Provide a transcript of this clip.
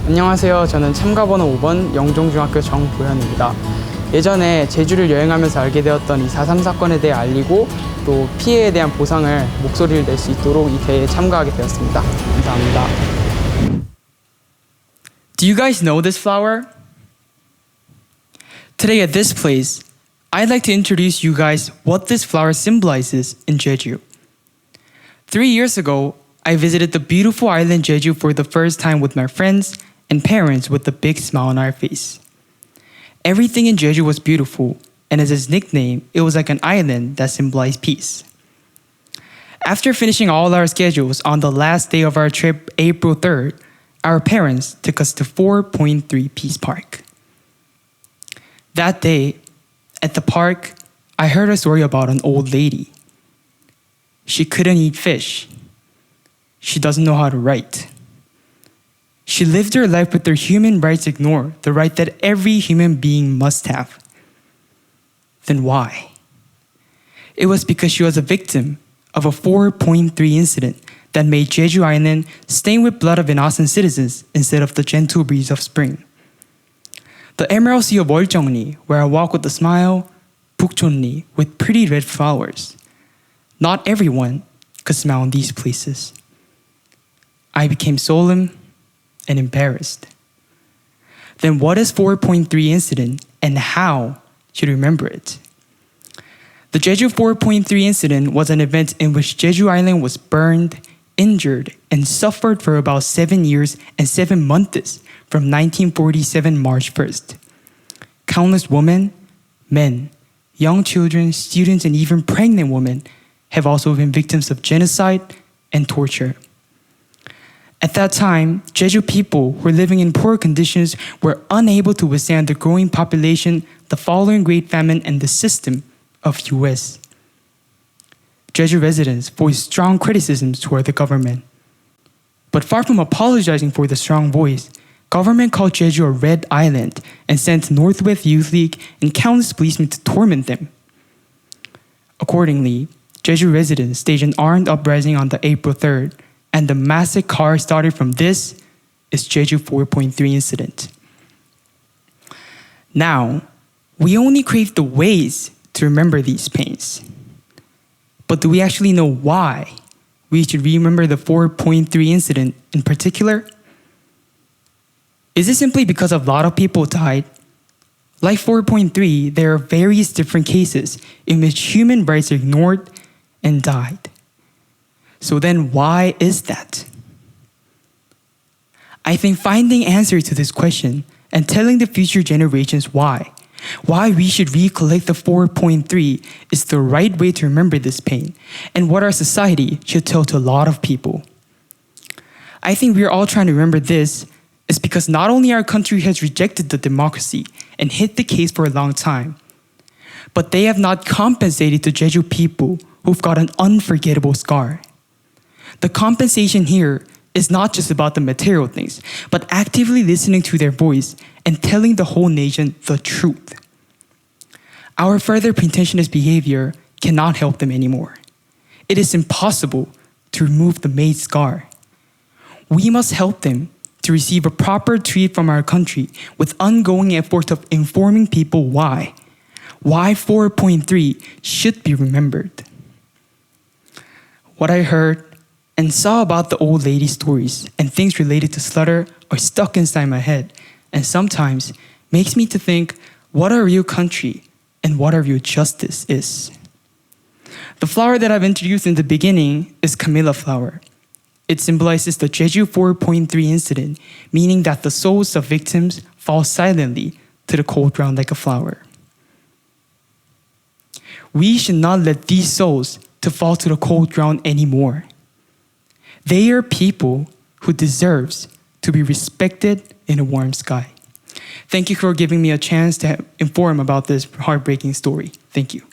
안녕하세요. 저는 참가번호 5번 영종중학교 정보현입니다. 예전에 제주를 여행하면서 알게 되었던 이 4.3 사건에 대해 알리고 또 피해에 대한 보상을 목소리를 낼 수 있도록 이 대회에 참가하게 되었습니다. 감사합니다. Do you guys know this flower? Today at this place, I'd like to introduce you guys what this flower symbolizes in Jeju. 3 years ago, I visited the beautiful island Jeju for the first time with my friends and parents with a big smile on our face. Everything in Jeju was beautiful, and as its nickname, it was like an island that symbolized peace. After finishing all our schedules on the last day of our trip, April 3rd, our parents took us to 4.3 Peace Park. That day, at the park, I heard a story about an old lady. She couldn't eat fish. She doesn't know how to write. She lived her life with her human rights ignored, the right that every human being must have. Then why? It was because she was a victim of a 4.3 incident that made Jeju Island stained with blood of innocent citizens instead of the gentle breeze of spring. The Emerald Sea of Woljeongni, where I walk with a smile, Bukchonni, with pretty red flowers. Not everyone could smile in these places. I became solemn and embarrassed. Then what is 4.3 incident and how should we remember it? The Jeju 4.3 incident was an event in which Jeju Island was burned, injured, and suffered for about 7 years and 7 months from 1947 March 1st. Countless women, men, young children, students, and even pregnant women have also been victims of genocide and torture. At that time, Jeju people who were living in poor conditions were unable to withstand the growing population, the following Great Famine, and the system of US. Jeju residents voiced strong criticisms toward the government. But far from apologizing for the strong voice, government called Jeju a red island and sent Northwest Youth League and countless policemen to torment them. Accordingly, Jeju residents staged an armed uprising on the April 3rd, and the massacre started from this is Jeju 4.3 incident. Now, we only crave the ways to remember these pains. But do we actually know why we should remember the 4.3 incident in particular? Is it simply because a lot of people died? Like 4.3, there are various different cases in which human rights are ignored and died. So then why is that? I think finding answers to this question and telling the future generations why we should recollect the 4.3 is the right way to remember this pain and what our society should tell to a lot of people. I think we are all trying to remember this is because not only our country has rejected the democracy and hid the case for a long time, but they have not compensated the Jeju people who've got an unforgettable scar. The compensation here is not just about the material things, but actively listening to their voice and telling the whole nation the truth. Our further pretentious behavior cannot help them anymore. It is impossible to remove the made scar. We must help them to receive a proper treat from our country with ongoing efforts of informing people why 4.3 should be remembered. What I heard and saw about the old lady stories and things related to slaughter are stuck inside my head and sometimes makes me to think what a real country and what a real justice is. The flower that I've introduced in the beginning is Camellia flower. It symbolizes the Jeju 4.3 incident, meaning that the souls of victims fall silently to the cold ground like a flower. We should not let these souls to fall to the cold ground anymore. They are people who deserves to be respected in a warm sky. Thank you for giving me a chance to inform about this heartbreaking story. Thank you.